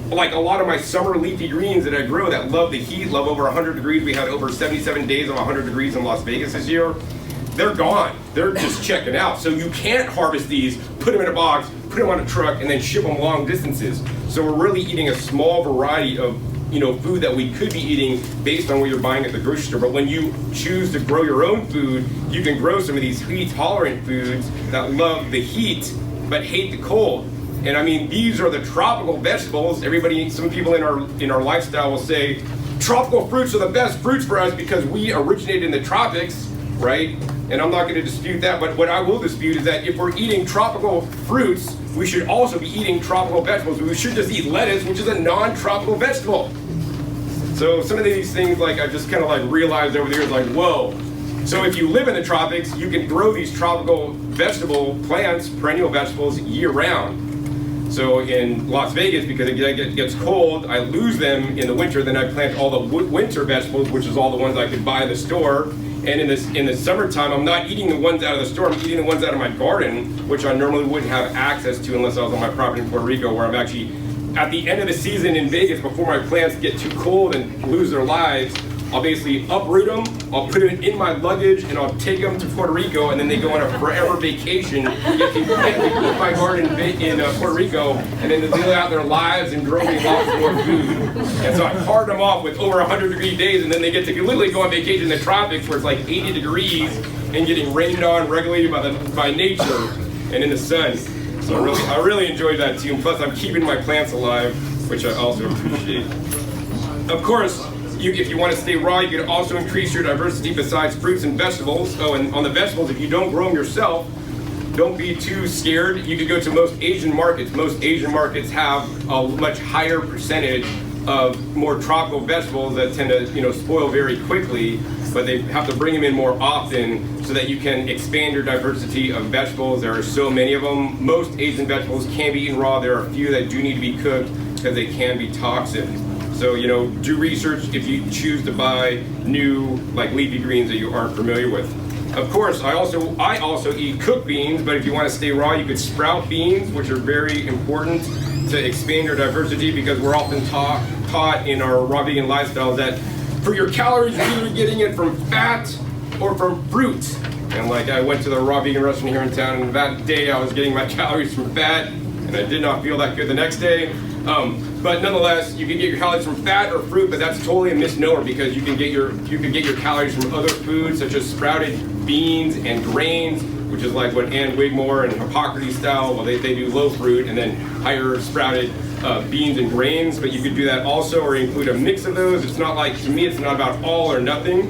like a lot of my summer leafy greens that I grow that love the heat, love over 100 degrees. We had over 77 days of 100 degrees in Las Vegas this year. They're gone. They're just checking out. So you can't harvest these, put them in a box, put them on a truck, and then ship them long distances. So we're really eating a small variety of food that we could be eating based on what you're buying at the grocery store. But when you choose to grow your own food, you can grow some of these heat-tolerant foods that love the heat but hate the cold. And I mean, these are the tropical vegetables. Some people in our lifestyle will say, tropical fruits are the best fruits for us because we originated in the tropics, right? And I'm not going to dispute that, but what I will dispute is that if we're eating tropical fruits, we should also be eating tropical vegetables. We should just eat lettuce, which is a non-tropical vegetable. So some of these things, I just kind of realized over the years, whoa. So if you live in the tropics, you can grow these tropical vegetable plants, perennial vegetables, year-round. So in Las Vegas, because it gets cold, I lose them in the winter. Then I plant all the winter vegetables, which is all the ones I could buy in the store. And in the summertime, I'm not eating the ones out of the store. I'm eating the ones out of my garden, which I normally wouldn't have access to unless I was on my property in Puerto Rico, where I'm actually at the end of the season in Vegas, before my plants get too cold and lose their lives. I'll basically uproot them, I'll put it in my luggage, and I'll take them to Puerto Rico, and then they go on a forever vacation. Get to put my garden in Puerto Rico, and then they live out their lives and grow me lots more food. And so I part them off with over 100-degree days, and then they get to literally go on vacation in the tropics where it's 80 degrees and getting rained on, regulated by nature and in the sun. So I really enjoyed that too. And plus, I'm keeping my plants alive, which I also appreciate. Of course, if you want to stay raw, you can also increase your diversity besides fruits and vegetables. Oh, and on the vegetables, if you don't grow them yourself, don't be too scared. You could go to most Asian markets. Most Asian markets have a much higher percentage of more tropical vegetables that tend to spoil very quickly, but they have to bring them in more often so that you can expand your diversity of vegetables. There are so many of them. Most Asian vegetables can be eaten raw. There are a few that do need to be cooked because they can be toxic. So, do research if you choose to buy new, leafy greens that you aren't familiar with. Of course, I also eat cooked beans, but if you want to stay raw, you could sprout beans, which are very important to expand your diversity, because we're often taught in our raw vegan lifestyle that for your calories, you're either getting it from fat or from fruit. And I went to the raw vegan restaurant here in town, and that day I was getting my calories from fat, and I did not feel that good the next day. But nonetheless, you can get your calories from fat or fruit, but that's totally a misnomer, because you can get your calories from other foods such as sprouted beans and grains, which is like what Ann Wigmore and Hippocrates style. Well, they do low fruit and then higher sprouted beans and grains, but you could do that also, or include a mix of those. It's not to me, it's not about all or nothing.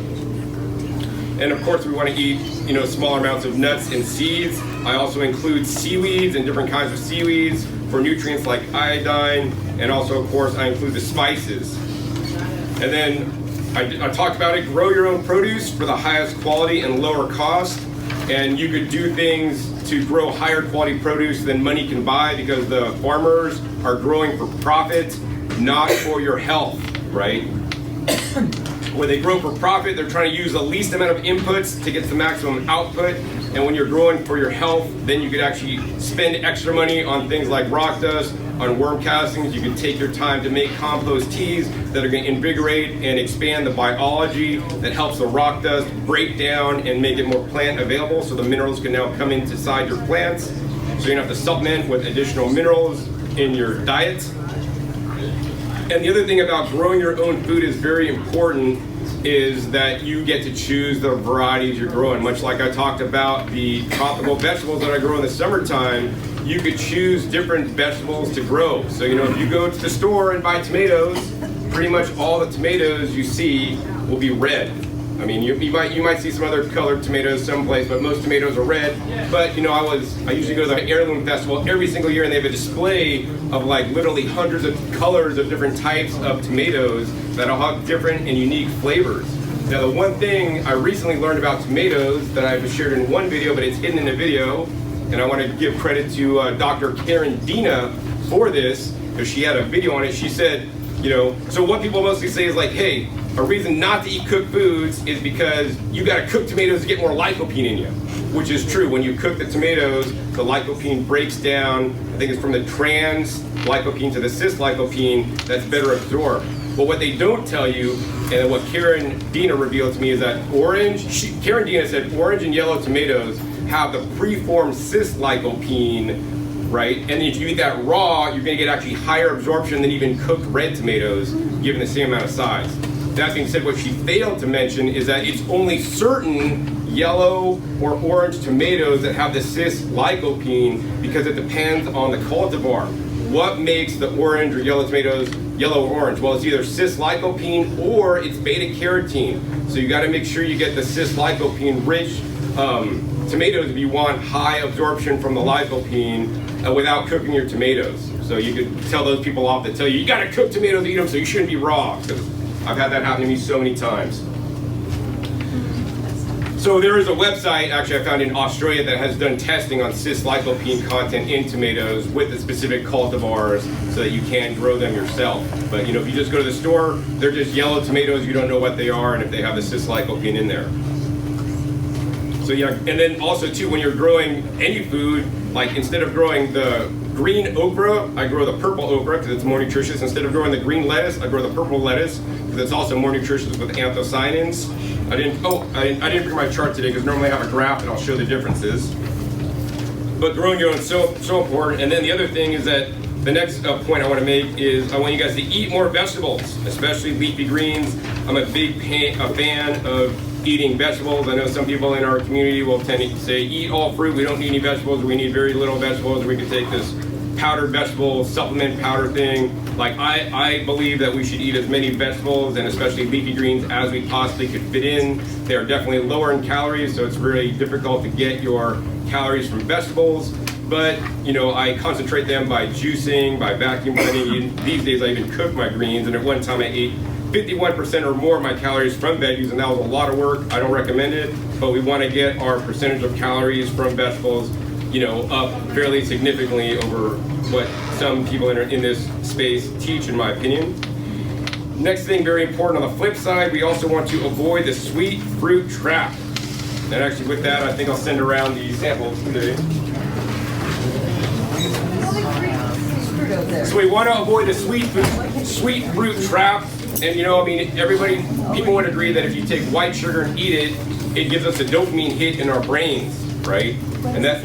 And of course, we want to eat, smaller amounts of nuts and seeds. I also include seaweeds and different kinds of seaweeds for nutrients like iodine, and also, of course, I include the spices. And then I talked about it, grow your own produce for the highest quality and lower cost. And you could do things to grow higher quality produce than money can buy, because the farmers are growing for profit, not for your health, right? When they grow for profit, they're trying to use the least amount of inputs to get the maximum output. And when you're growing for your health, then you could actually spend extra money on things like rock dust, on worm castings. You can take your time to make compost teas that are going to invigorate and expand the biology that helps the rock dust break down and make it more plant available, so the minerals can now come inside your plants. So you don't have to supplement with additional minerals in your diet. And the other thing about growing your own food is very important, is that you get to choose the varieties you're growing. Much like I talked about the tropical vegetables that I grow in the summertime, you could choose different vegetables to grow. So, if you go to the store and buy tomatoes, pretty much all the tomatoes you see will be red. I mean, you might see some other colored tomatoes someplace, but most tomatoes are red. But you know, I usually go to the Heirloom Festival every single year, and they have a display of like literally hundreds of colors of different types of tomatoes that all have different and unique flavors. Now, the one thing I recently learned about tomatoes that I've shared in one video, but it's hidden in the video, and I want to give credit to Dr. Karen Dina for this, because she had a video on it. She said, you know, so what people mostly say is like, hey, a reason not to eat cooked foods is because you got to cook tomatoes to get more lycopene in you, which is true. When you cook the tomatoes, the lycopene breaks down. I think it's from the trans lycopene to the cis lycopene that's better absorbed. But what they don't tell you, and what Karen Dina revealed to me, is that Karen Dina said orange and yellow tomatoes have the preformed cis lycopene, right? And if you eat that raw, you're going to get actually higher absorption than even cooked red tomatoes, given the same amount of size. That being said, what she failed to mention is that it's only certain yellow or orange tomatoes that have the cis lycopene, because it depends on the cultivar. What makes the orange or yellow tomatoes yellow or orange? Well, it's either cis lycopene or it's beta carotene. So you got to make sure you get the cis lycopene rich tomatoes if you want high absorption from the lycopene without cooking your tomatoes. So you could tell those people off that tell you got to cook tomatoes to eat them, so you shouldn't be raw. Because I've had that happen to me so many times. So there is a website, actually I found in Australia, that has done testing on cis lycopene content in tomatoes with the specific cultivars so that you can grow them yourself. But you know, if you just go to the store, they're just yellow tomatoes, you don't know what they are and if they have the cis lycopene in there. So yeah, and then also too, when you're growing any food, like instead of growing the green okra, I grow the purple okra because it's more nutritious. Instead of growing the green lettuce, I grow the purple lettuce because it's also more nutritious with anthocyanins. I didn't bring my chart today because normally I have a graph and I'll show the differences. But growing your own is so important. And then the other thing is that the next point I want to make is I want you guys to eat more vegetables, especially leafy greens. I'm a big fan of eating vegetables. I know some people in our community will tend to say, eat all fruit, we don't need any vegetables, we need very little vegetables, or we can take this powdered vegetable supplement powder thing. Like I believe that we should eat as many vegetables and especially leafy greens as we possibly could fit in. They are definitely lower in calories, so it's really difficult to get your calories from vegetables. But you know, I concentrate them by juicing, by vacuum blending. These days I even cook my greens, and at one time I ate 51% or more of my calories from veggies, and that was a lot of work. I don't recommend it, but we want to get our percentage of calories from vegetables, you know, up fairly significantly over what some people in this space teach, in my opinion. Next thing, very important on the flip side, we also want to avoid the sweet fruit trap. And actually with that, I think I'll send around the samples today. So we want to avoid the sweet fruit trap. And you know, I mean, people would agree that if you take white sugar and eat it, it gives us a dopamine hit in our brains, right? And that,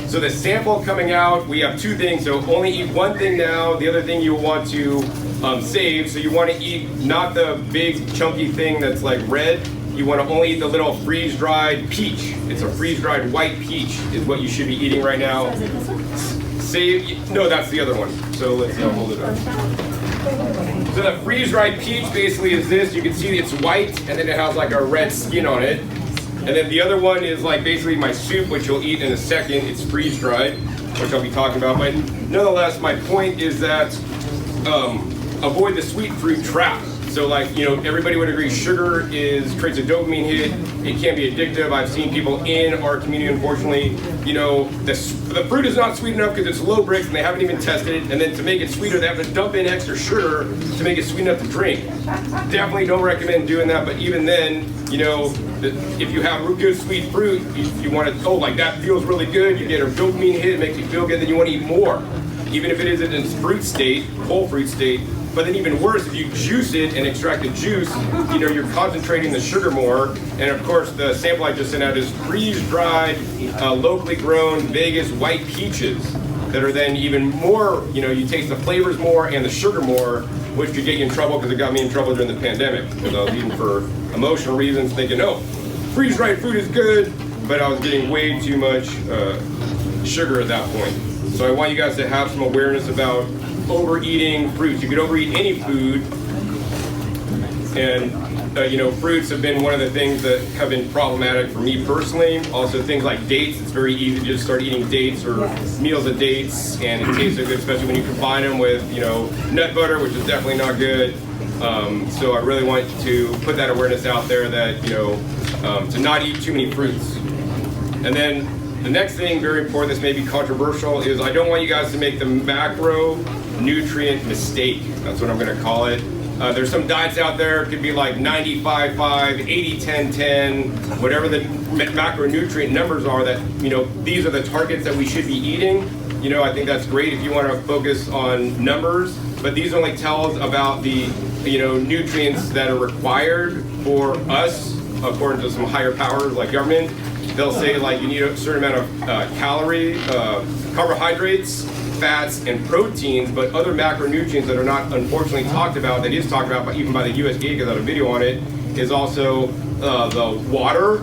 so the sample coming out, we have two things. So only eat one thing now. The other thing you want to save. So you want to eat not the big chunky thing that's like red. You want to only eat the little freeze-dried peach. It's a freeze-dried white peach is what you should be eating right now. No, that's the other one. So let's hold it up. So the freeze-dried peach basically is this. You can see it's white and then it has like a red skin on it. And then the other one is like basically my soup, which you'll eat in a second. It's freeze-dried, which I'll be talking about. But nonetheless, my point is that avoid the sweet fruit trap. So like, you know, everybody would agree sugar creates a dopamine hit. It can be addictive. I've seen people in our community, unfortunately, you know, the fruit is not sweet enough because it's low Brix and they haven't even tested it. And then to make it sweeter, they have to dump in extra sugar to make it sweet enough to drink. Definitely don't recommend doing that. But even then, you know, if you have good sweet fruit, you want to, like that feels really good. You get a dopamine hit, it makes you feel good, then you want to eat more. Even if it isn't in its fruit state, whole fruit state. But then even worse, if you juice it and extract the juice, you know, you're concentrating the sugar more. And of course, the sample I just sent out is freeze-dried, locally grown Vegas white peaches that are then even more, you know, you taste the flavors more and the sugar more, which could get you in trouble because it got me in trouble during the pandemic because I was eating for emotional reasons thinking, oh, freeze-dried food is good, but I was getting way too much sugar at that point. So I want you guys to have some awareness about overeating fruits. You could overeat any food, And you know, fruits have been one of the things that have been problematic for me personally. Also, things like dates. It's very easy to just start eating dates or meals of dates, and it tastes so good, especially when you combine them with, you know, nut butter, which is definitely not good. So I really want to put that awareness out there that, you know, to not eat too many fruits. And then the next thing, very important, this may be controversial, is I don't want you guys to make the macronutrient mistake. That's what I'm going to call it. There's some diets out there, it could be like 95-5, 80-10-10, whatever the macronutrient numbers are that, you know, these are the targets that we should be eating. You know, I think that's great if you want to focus on numbers, but these only tell us about the, you know, nutrients that are required for us, according to some higher powers like government. They'll say like you need a certain amount of carbohydrates, fats, and proteins, but other macronutrients that are not unfortunately talked about, that is talked about even by the USDA, because I have a video on it, is also the water,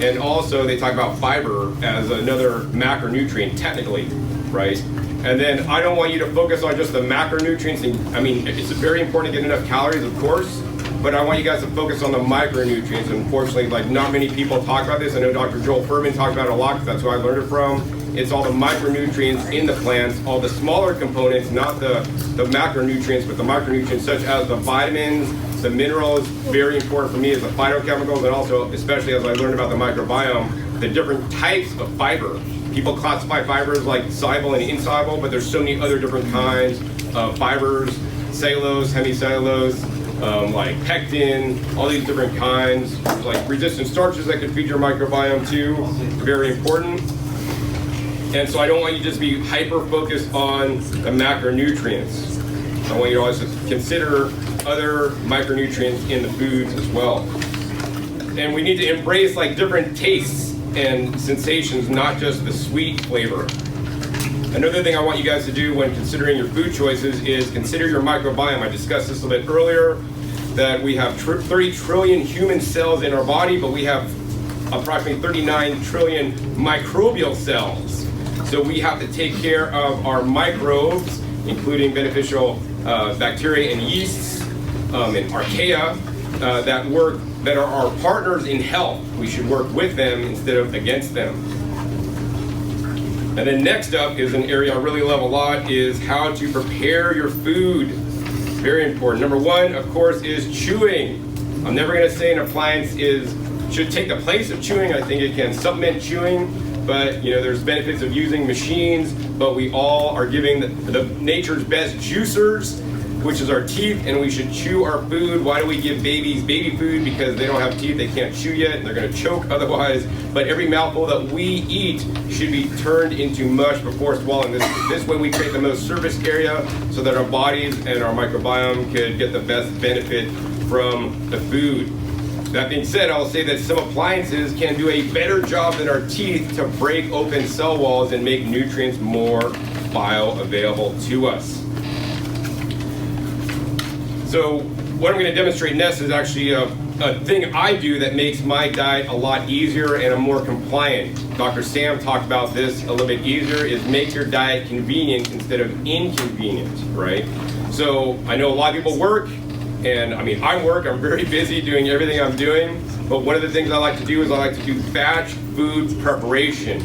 and also they talk about fiber as another macronutrient technically, right? And then I don't want you to focus on just the macronutrients. I mean, it's very important to get enough calories, of course, but I want you guys to focus on the micronutrients. Unfortunately, like not many people talk about this. I know Dr. Joel Furman talks about it a lot because that's who I learned it from. It's all the micronutrients in the plants, all the smaller components, not the macronutrients, but the micronutrients such as the vitamins, the minerals. Very important for me is the phytochemicals, and also, especially as I learned about the microbiome, the different types of fiber. People classify fibers like soluble and insoluble, but there's so many other different kinds of fibers, cellulose, hemicellulose, like pectin, all these different kinds, like resistant starches that can feed your microbiome too, very important. And so I don't want you to just be hyper-focused on the macronutrients. I want you to also consider other micronutrients in the foods as well. And we need to embrace like different tastes and sensations, not just the sweet flavor. Another thing I want you guys to do when considering your food choices is consider your microbiome. I discussed this a little bit earlier, that we have 30 trillion human cells in our body, but we have approximately 39 trillion microbial cells. So we have to take care of our microbes, including beneficial bacteria and yeasts and archaea that are our partners in health. We should work with them instead of against them. And then next up is an area I really love a lot, is how to prepare your food. Very important. Number one, of course, is chewing. I'm never going to say an appliance should take the place of chewing. I think it can supplement chewing. But you know, there's benefits of using machines, but we all are giving the nature's best juicers, which is our teeth, and we should chew our food. Why do we give babies baby food? Because they don't have teeth, they can't chew yet, and they're going to choke otherwise. But every mouthful that we eat should be turned into mush before swallowing. This way we create the most surface area so that our bodies and our microbiome could get the best benefit from the food. That being said, I'll say that some appliances can do a better job than our teeth to break open cell walls and make nutrients more bioavailable to us. So what I'm going to demonstrate next is actually a thing I do that makes my diet a lot easier and I'm more compliant. Dr. Sam talked about this a little bit easier, is make your diet convenient instead of inconvenient, right? So I know a lot of people work, and I mean, I'm very busy doing everything I'm doing, but one of the things I like to do is I like to do batch food preparation.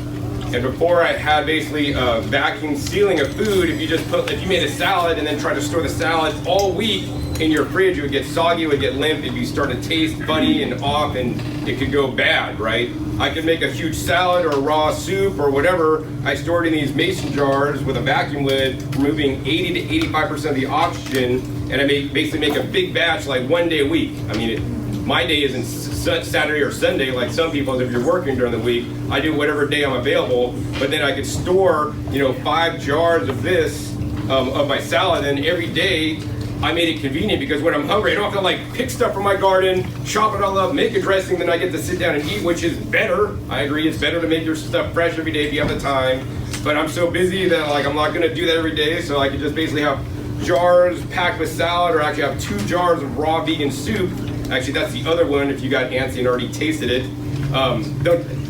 And before I had basically a vacuum sealing of food, if you made a salad and then tried to store the salad all week in your fridge, it would get soggy, it would get limp, it'd start to taste funny and off, and it could go bad, right? I could make a huge salad or a raw soup or whatever. I store it in these mason jars with a vacuum lid, removing 80 to 85% of the oxygen, and I basically make a big batch like one day a week. I mean, my day isn't Saturday or Sunday like some people, if you're working during the week. I do whatever day I'm available, but then I could store, 5 jars of this, of my salad, and every day I made it convenient, because when I'm hungry, I don't have to like pick stuff from my garden, chop it all up, make a dressing, then I get to sit down and eat, which is better. I agree, it's better to make your stuff fresh every day if you have the time. But I'm so busy that like I'm not gonna do that every day, so I can just basically have jars packed with salad, or actually have 2 jars of raw vegan soup. Actually, that's the other one if you got antsy and already tasted it.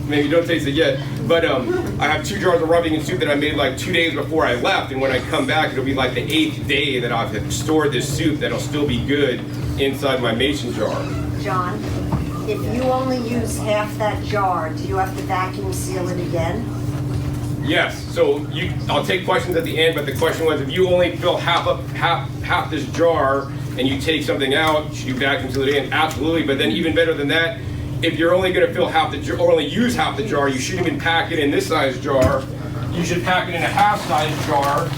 Maybe don't taste it yet, but I have 2 jars of raw vegan soup that I made like 2 days before I left, and when I come back, it'll be like the 8th day that I've stored this soup that'll still be good inside my mason jar. John, if you only use half that jar, do you have to vacuum seal it again? Yes, so I'll take questions at the end, but the question was, if you only fill half this jar and you take something out, should you vacuum seal it in? Absolutely, but then even better than that, if you're only going to fill half the jar, or only use half the jar, you shouldn't even pack it in this size jar. You should pack it in a half-size jar.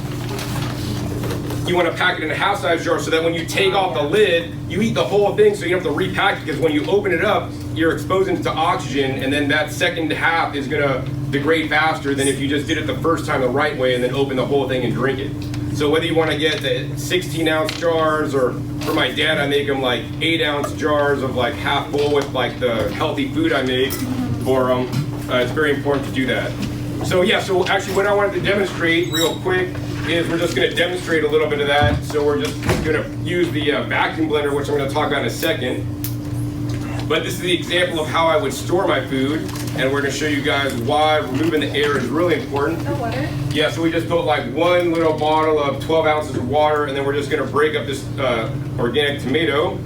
You want to pack it in a half-size jar so that when you take off the lid, you eat the whole thing, so you don't have to repack it, because when you open it up, you're exposing it to oxygen, and then that second half is going to degrade faster than if you just did it the first time the right way and then open the whole thing and drink it. So whether you want to get the 16-ounce jars, or for my dad, I make them like 8-ounce jars of like half full with like the healthy food I make for them. It's very important to do that. So yeah, so actually what I wanted to demonstrate real quick is we're just going to demonstrate a little bit of that. So we're just going to use the vacuum blender, which I'm going to talk about in a second. But this is the example of how I would store my food, and we're going to show you guys why removing the air is really important. The water? Yeah, so we just put like one little bottle of 12 ounces of water, and then we're just going to break up this organic tomato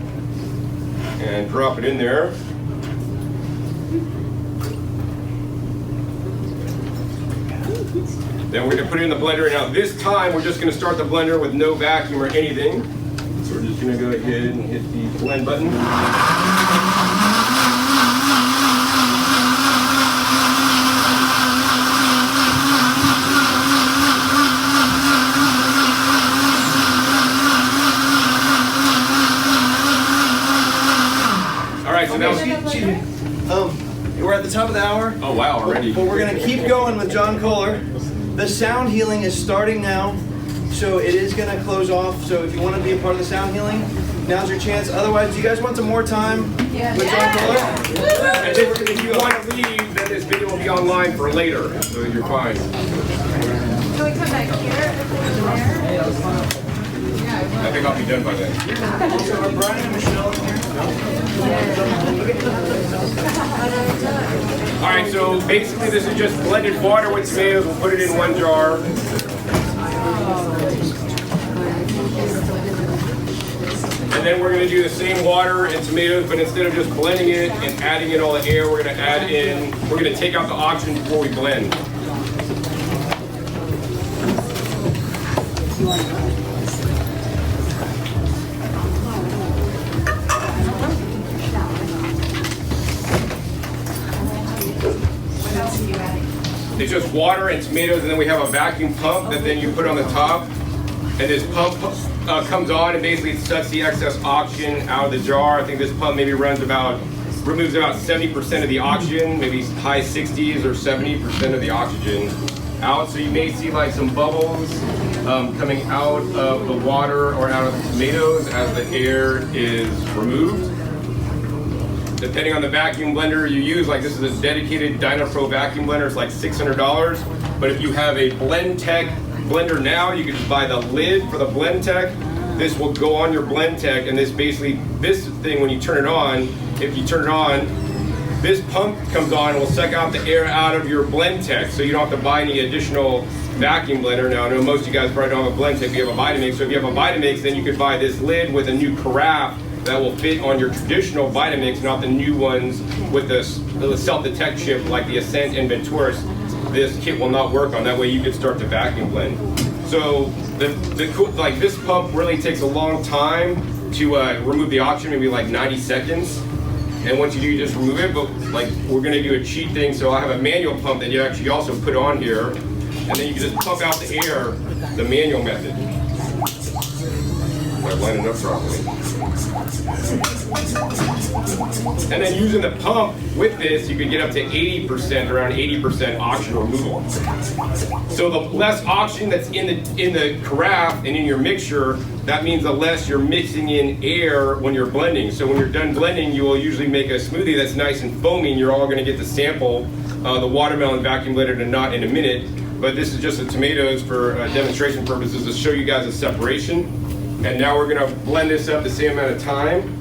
and drop it in there. Then we're going to put it in the blender. Now this time we're just going to start the blender with no vacuum or anything. So we're just going to go ahead and hit the blend button. All right, so now We're at the top of the hour. oh wow, already. But we're gonna keep going with John Kohler. The sound healing is starting now, so it is gonna close off. So if you want to be a part of the sound healing, now's your chance. Otherwise, do you guys want some more time with John Kohler? And then if you want to leave, then this video will be online for later, so you're fine. Can we come back here? I think I'll be done by then. So are Brian and Michelle in here? All right, so basically this is just blended water with tomatoes. We'll put it in one jar. And then we're going to do the same water and tomatoes, but instead of just blending it and adding in all the air, we're going to add in, we're going to take out the oxygen before we blend. It's just water and tomatoes, and then we have a vacuum pump that then you put on the top. And this pump comes on and basically sucks the excess oxygen out of the jar. I think this pump maybe removes about 70% of the oxygen, maybe high 60s or 70% of the oxygen out. So you may see like some bubbles coming out of the water or out of the tomatoes as the air is removed. Depending on the vacuum blender you use, like this is a dedicated DynaPro vacuum blender, it's like $600. But if you have a BlendTech blender now, you can just buy the lid for the BlendTech. This will go on your BlendTech, and this thing, when you turn it on, if you turn it on, this pump comes on and will suck out the air out of your BlendTech, so you don't have to buy any additional vacuum blender. Now I know most of you guys probably don't have a BlendTech, you have a Vitamix. So if you have a Vitamix, then you could buy this lid with a new carafe that will fit on your traditional Vitamix, not the new ones with the self-detect chip like the Ascent and Venturis. This kit will not work on. That way you can start to vacuum blend. So like this pump really takes a long time to remove the oxygen, maybe like 90 seconds. And once you do, you just remove it. But like we're gonna do a cheat thing, so I have a manual pump that you actually also put on here, and then you can just pump out the air, the manual method. I lined it up properly. And then using the pump with this, you can get up to 80%, around 80% oxygen removal. So the less oxygen that's in the carafe and in your mixture, that means the less you're mixing in air when you're blending. So when you're done blending, you will usually make a smoothie that's nice and foamy, and you're all going to get the sample, the watermelon vacuum blended and not in a minute. But this is just the tomatoes for demonstration purposes to show you guys the separation. And now we're going to blend this up the same amount of time.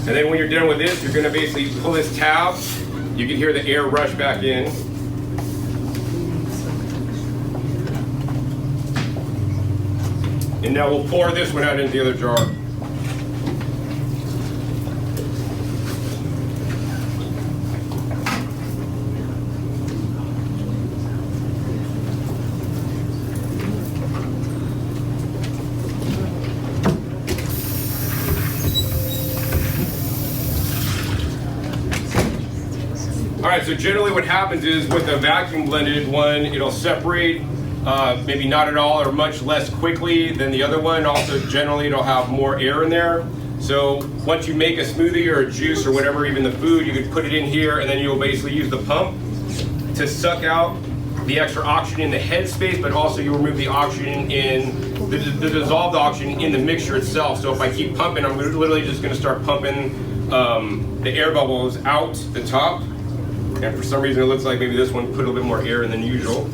And then when you're done with this, you're gonna basically pull this tab. You can hear the air rush back in. And now we'll pour this one out into the other jar. All right, so generally what happens is with the vacuum blended one, it'll separate maybe not at all or much less quickly than the other one. Also, generally it'll have more air in there. So once you make a smoothie or a juice or whatever, even the food, you could put it in here and then you'll basically use the pump to suck out the extra oxygen in the head space, but also you remove the oxygen in the dissolved oxygen in the mixture itself. So if I keep pumping, I'm literally just gonna start pumping the air bubbles out the top. And for some reason it looks like maybe this one put a little bit more air in than usual.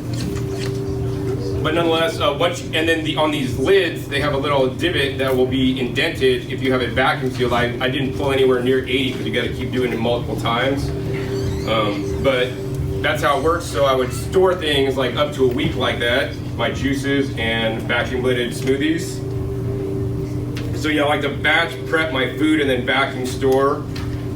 But nonetheless, and then on these lids, they have a little divot that will be indented if you have it vacuum sealed. I didn't pull anywhere near 80 because you got to keep doing it multiple times. But that's how it works. So I would store things like up to a week like that, my juices and vacuum blended smoothies. So yeah, I like to batch prep my food and then vacuum store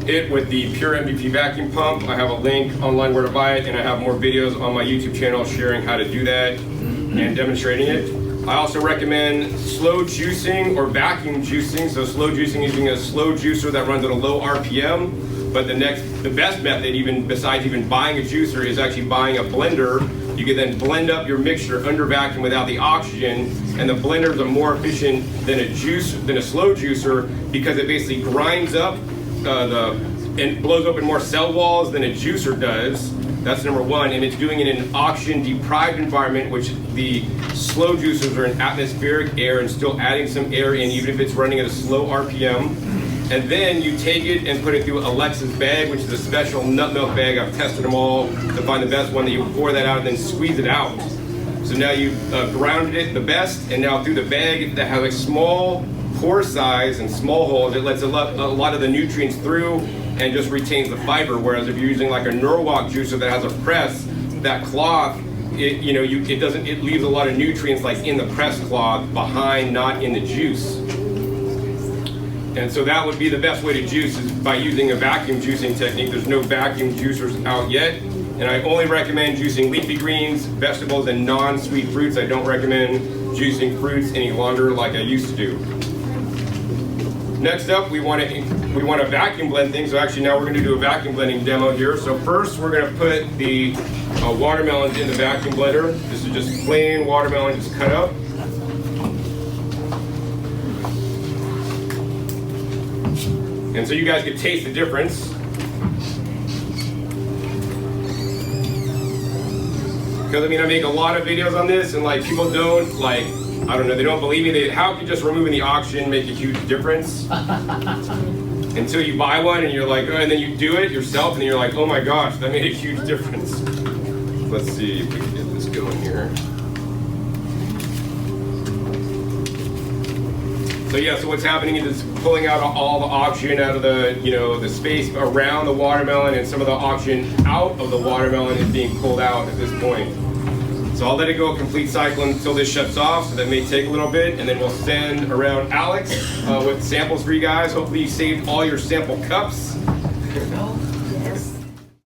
it with the Pure MVP vacuum pump. I have a link online where to buy it, and I have more videos on my YouTube channel sharing how to do that and demonstrating it. I also recommend slow juicing or vacuum juicing. So slow juicing using a slow juicer that runs at a low RPM. But the best method, even besides even buying a juicer, is actually buying a blender. You can then blend up your mixture under vacuum without the oxygen, and the blenders are more efficient than a slow juicer because it basically grinds up and blows open more cell walls than a juicer does. That's number one, and it's doing it in an oxygen deprived environment, which the slow juicers are in atmospheric air and still adding some air in even if it's running at a slow RPM. And then you take it and put it through Alexa's bag, which is a special nut milk bag. I've tested them all to find the best one. That you pour that out and then squeeze it out. So now you've grounded it the best, and now through the bag that has a small pore size and small holes, it lets a lot of the nutrients through and just retains the fiber. Whereas if you're using like a Norwalk juicer that has a press, that cloth, it leaves a lot of nutrients like in the press cloth behind, not in the juice. And so that would be the best way to juice is by using a vacuum juicing technique. There's no vacuum juicers out yet. And I only recommend juicing leafy greens, vegetables, and non-sweet fruits. I don't recommend juicing fruits any longer like I used to do. Next up, we want to vacuum blend things. So actually now we're going to do a vacuum blending demo here. So first we're going to put the watermelons in the vacuum blender. This is just plain watermelon, just cut up. And so you guys can taste the difference. Because I mean, I make a lot of videos on this, and like people don't like, I don't know, they don't believe me. How can just removing the oxygen make a huge difference? Until you buy one and you're like, oh, and then you do it yourself and you're like, oh my gosh, that made a huge difference. Let's see if we can get this going here. So yeah, so what's happening is it's pulling out all the oxygen out of the, the space around the watermelon, and some of the oxygen out of the watermelon is being pulled out at this point. So I'll let it go a complete cycle until this shuts off, so that may take a little bit, and then we'll send around Alex with samples for you guys. Hopefully you saved all your sample cups.